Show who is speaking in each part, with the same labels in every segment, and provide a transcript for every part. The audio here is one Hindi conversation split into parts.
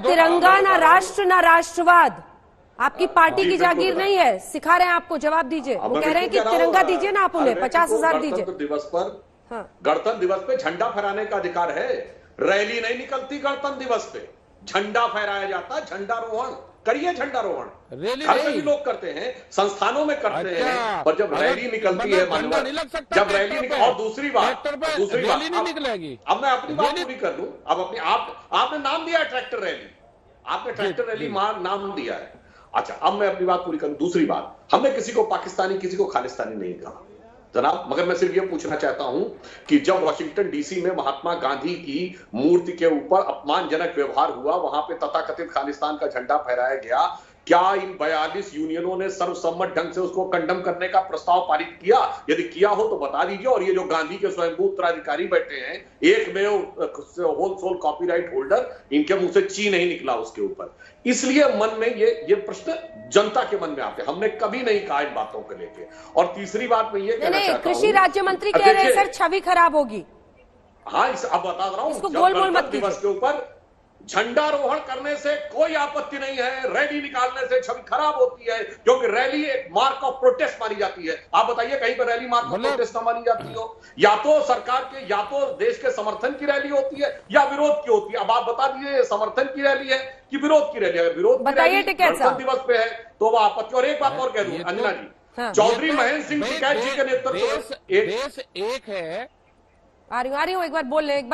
Speaker 1: तिरंगा, ना राष्ट्र, ना राष्ट्रवाद। आपकी पार्टी की जागीर नहीं है, सिखा रहे हैं आपको, जवाब दीजिए। वो कह रहे हैं कि तिरंगा दीजिए ना, आप उन्हें 50,000 दीजिए।
Speaker 2: दिवस पर, गणतंत्र दिवस पे झंडा फहराने का अधिकार है। रैली नहीं निकलती गणतंत्र दिवस पे, झंडा फहराया जाता, झंडारोहण करिए, झंडारोहण घर में भी लोग करते हैं, संस्थानों में करते हैं, पर जब रैली निकलती है, जब रैली और दूसरी बात नहीं निकलेगी। अब मैं अपनी बात पूरी कर लूं। अब अपनी आपने नाम दिया है ट्रैक्टर रैली, आपने ट्रैक्टर रैली नाम दिया है। अच्छा, अब मैं अपनी बात पूरी करूं। दूसरी बात, हमने किसी को पाकिस्तानी, किसी को खालिस्तानी नहीं कहा जनाब, मगर मैं सिर्फ ये पूछना चाहता हूं कि जब वॉशिंगटन डीसी में महात्मा गांधी की मूर्ति के ऊपर अपमानजनक व्यवहार हुआ, वहां पे तथाकथित खालिस्तान का झंडा फहराया गया, क्या इन 42 यूनियनों ने सर्वसम्मत ढंग से उसको कंडम करने का प्रस्ताव पारित किया? यदि किया हो तो बता दीजिए। और ये जो गांधी के स्वयंभू उत्तराधिकारी बैठे हैं, एक में होल सोल कॉपीराइट होल्डर, इनके मुंह से ची नहीं निकला उसके ऊपर। इसलिए मन में ये प्रश्न जनता के मन में आते, हमने कभी नहीं कहा इन बातों को लेके। और तीसरी बात मैं ये कहना चाहता हूं,
Speaker 1: कृषि राज्य मंत्री कह रहे हैं सर छवि खराब होगी।
Speaker 2: हाँ, अब बता रहा हूं, गणतंत्र दिवस के ऊपर झंडारोहण करने से कोई आपत्ति नहीं है, रैली निकालने से छवि खराब होती है, क्योंकि रैली एक मार्क ऑफ प्रोटेस्ट मानी जाती है। आप बताइए कहीं पर रैली मार्क ऑफ प्रोटेस्ट ना मानी जाती हो? या तो सरकार के, या तो देश के समर्थन की रैली होती है या विरोध की होती है। अब आप बता दीजिए समर्थन की रैली है कि विरोध की रैली है? विरोध की रैली गणतंत्र दिवस पे है तो वह आपत्ति। और एक बात और कह दूं अंजना जी, चौधरी महेंद्र सिंह टिकैत जी के नेतृत्व
Speaker 3: देश एक है।
Speaker 1: आ रही हूँ, एक बार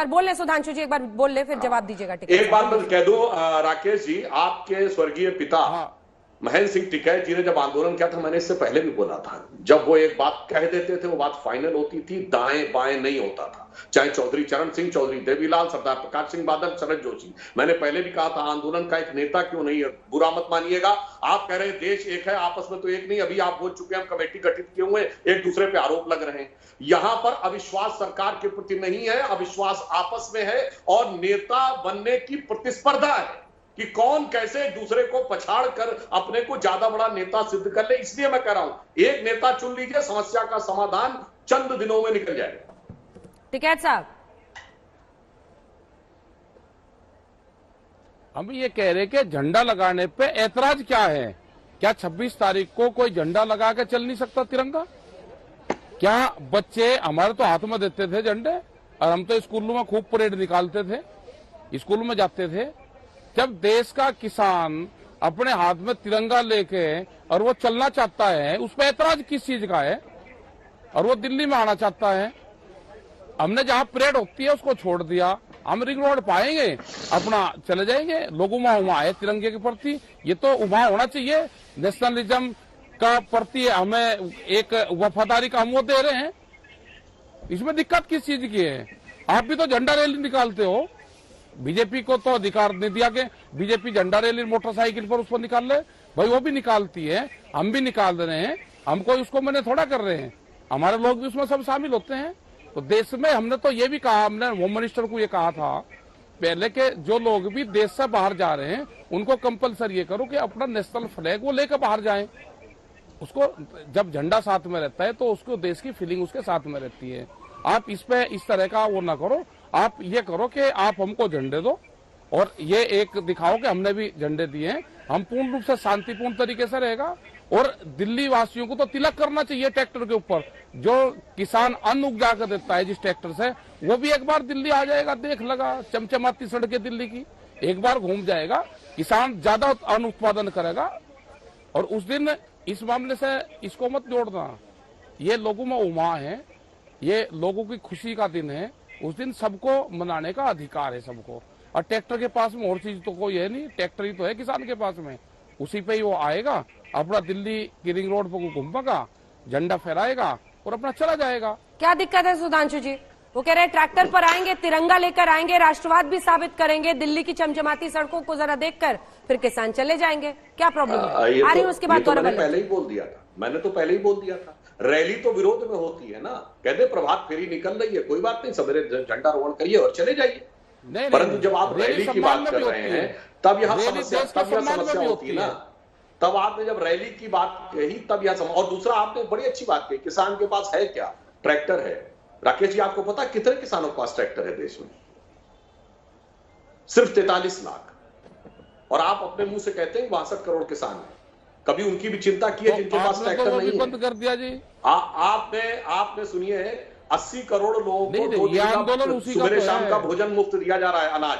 Speaker 1: बोल ले सुधांशु जी, एक बार बोल ले, फिर जवाब दीजिएगा।
Speaker 2: एक बात मैं कह दूं राकेश जी, आपके स्वर्गीय पिता महेंद्र सिंह टिकैत जी ने जब आंदोलन किया था, मैंने इससे पहले भी बोला था, जब वो एक बात कह देते थे वो बात फाइनल होती थी, दाएं बाएं नहीं होता था। चाहे चौधरी चरण सिंह, चौधरी देवीलाल, सरदार प्रकाश सिंह बादल, शरद जोशी, मैंने पहले भी कहा था आंदोलन का एक नेता क्यों नहीं है, बुरा मत मानिएगा। आप कह रहे हैं देश एक है, आपस में तो एक नहीं। अभी आप बोल चुके हैं हम कमेटी गठित किए हुए, एक दूसरे पे आरोप लग रहे हैं। यहां पर अविश्वास सरकार के प्रति नहीं है, अविश्वास आपस में है और नेता बनने की प्रतिस्पर्धा है कि कौन कैसे एक दूसरे को पछाड़ कर अपने को ज्यादा बड़ा नेता सिद्ध कर ले। इसलिए मैं कह रहा हूं एक नेता चुन लीजिए, समस्या का समाधान चंद दिनों में निकल जाएगा।
Speaker 1: टिकैत साहब,
Speaker 3: हम ये कह रहे कि झंडा लगाने पे ऐतराज क्या है? क्या 26 तारीख को कोई झंडा लगा के चल नहीं सकता तिरंगा? क्या बच्चे हमारे तो हाथ में देते थे झंडे, और हम तो स्कूलों में खूब परेड निकालते थे, स्कूलों में जाते थे। जब देश का किसान अपने हाथ में तिरंगा लेके और वो चलना चाहता है, उस पर ऐतराज किस चीज का है? और वो दिल्ली में आना चाहता है, हमने जहां परेड होती है उसको छोड़ दिया, हम रिंग रोड पाएंगे अपना चले जाएंगे। लोगों में वहां है तिरंगे के प्रति, ये तो वहां होना चाहिए। नेशनलिज्म का प्रति हमें एक वफादारी का हम वो दे रहे हैं, इसमें दिक्कत किस चीज की है? आप भी तो झंडा रैली निकालते हो, बीजेपी को तो अधिकार नहीं दिया कि बीजेपी झंडा रैली मोटरसाइकिल पर उसको निकाल ले, भाई वो भी निकालती है, हम भी निकाल रहे हैं, हम कोई उसको मैंने थोड़ा कर रहे हैं, हमारे लोग भी उसमें सब शामिल होते हैं। तो देश में हमने तो ये भी कहा, हमने होम मिनिस्टर को ये कहा था पहले के जो लोग भी देश से बाहर जा रहे हैं उनको कंपलसरी ये करो कि अपना नेशनल फ्लैग वो लेकर बाहर जाएं। उसको जब झंडा साथ में रहता है तो उसको देश की फीलिंग उसके साथ में रहती है। आप इस पे इस तरह का वो ना करो, आप ये करो कि आप हमको झंडे दो और ये एक दिखाओ कि हमने भी झंडे दिए हैं, हम पूर्ण रूप से शांतिपूर्ण तरीके से रहेगा। और दिल्ली वासियों को तो तिलक करना चाहिए ट्रैक्टर के ऊपर, जो किसान अन्न उगा कर देता है जिस ट्रैक्टर से, वो भी एक बार दिल्ली आ जाएगा, देख लगा चमचमाती सड़कें दिल्ली की, एक बार घूम जाएगा, किसान ज्यादा अन्न उत्पादन करेगा। और उस दिन इस मामले से इसको मत जोड़ना, ये लोगों में उमा है, ये लोगों की खुशी का दिन है, उस दिन सबको मनाने का अधिकार है सबको। और ट्रैक्टर के पास में और चीज तो कोई है नहीं, ट्रैक्टर ही तो है किसान के पास में, उसी पे ही वो आएगा, अपना दिल्ली की रिंग रोड पर घूमेगा, झंडा फहराएगा और अपना चला जाएगा।
Speaker 1: क्या दिक्कत है सुधांशु जी? वो कह रहे हैं ट्रैक्टर पर आएंगे, तिरंगा लेकर आएंगे, राष्ट्रवाद भी साबित करेंगे, दिल्ली की चमचमाती सड़कों को जरा देखकर फिर किसान चले जाएंगे। क्या प्रॉब्लम है? आ रही हूँ उसके बाद
Speaker 2: पहले ही बोल दिया था, मैंने तो पहले ही बोल दिया था, रैली तो विरोध में होती है ना, कहते प्रभात फेरी निकल रही है, कोई बात नहीं, सवेरे झंडारोहण करिए और चले जाइए। परंतु जब आप रैली की बात कर रहे हैं तब यह समस्या होती है ना, तब आपने जब रैली की बात कही तब यह और दूसरा आपने बड़ी अच्छी बात कही, किसान के पास है क्या? ट्रैक्टर है। राकेश जी आपको पता कितने किसानों के पास ट्रैक्टर है देश में? सिर्फ 43 लाख। और आप अपने मुंह से कहते हैं 62 करोड़ किसान हैं। कभी उनकी भी चिंता की है जिनके पास ट्रैक्टर नहीं है?
Speaker 3: बंद कर दिया जी।
Speaker 2: आपने सुनिए 80 करोड़ लोगों को सुबह शाम का भोजन मुफ्त दिया जा रहा है, अनाज।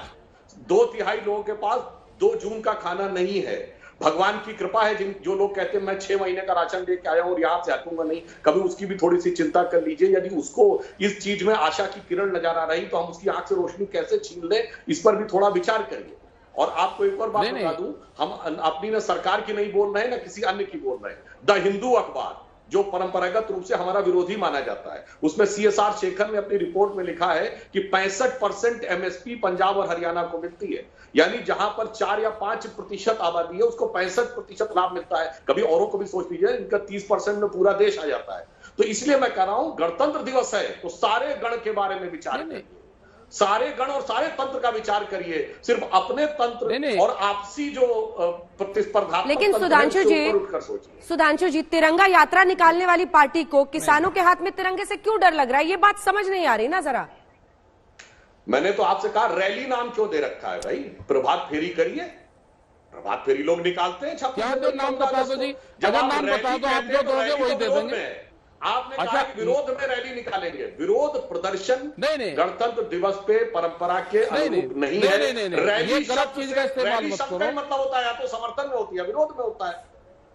Speaker 2: 2/3 लोगों के पास 2 जून का खाना नहीं है। भगवान की कृपा है जो लोग कहते हैं मैं 6 महीने का राशन लेके आया हूं और यहां से हटूंगा नहीं, कभी उसकी भी थोड़ी सी चिंता कर लीजिए। यदि उसको इस चीज में आशा की किरण नजर आ रही तो हम उसकी आंख से रोशनी कैसे छीन लें, इस पर भी थोड़ा विचार करिए। और आपको एक और बात बता दूं, हम अपनी ना सरकार की नहीं बोल रहे हैं ना किसी अन्य की बोल रहे हैं। द हिंदू अखबार जो परंपरागत रूप से हमारा विरोधी माना जाता है, उसमें CSR शेखर ने अपनी रिपोर्ट में लिखा है कि 65% MSP पंजाब और हरियाणा को मिलती है। यानी जहां पर 4 या 5% आबादी है उसको 65% लाभ मिलता है। कभी औरों को भी सोच लीजिए, इनका 30% में पूरा देश आ जाता है। तो इसलिए मैं कह रहा हूं गणतंत्र दिवस है तो सारे गण के बारे में विचार करिए, सारे गण और सारे तंत्र का विचार करिए, सिर्फ अपने तंत्र और आपसी जो प्रतिस्पर्धा।
Speaker 1: लेकिन सुधांशु जी तिरंगा यात्रा निकालने वाली पार्टी को किसानों के हाथ में तिरंगे से क्यों डर लग रहा है? ये बात समझ नहीं आ रही ना जरा।
Speaker 2: मैंने तो आपसे कहा रैली नाम क्यों दे रखा है भाई? प्रभात फेरी करिए, प्रभात फेरी लोग निकालते हैं।
Speaker 3: नाम बता दो जी, अगर नाम बता दो आप जो दोगे वही दे देंगे।
Speaker 2: आपने कहा कि विरोध में रैली निकालेंगे, विरोध प्रदर्शन गणतंत्र दिवस पे परंपरा के अनुरूप नहीं है। रैली
Speaker 3: गलत चीज का इस्तेमाल मत करो।
Speaker 2: मतलब होता है या तो समर्थन में होती है विरोध में होता है।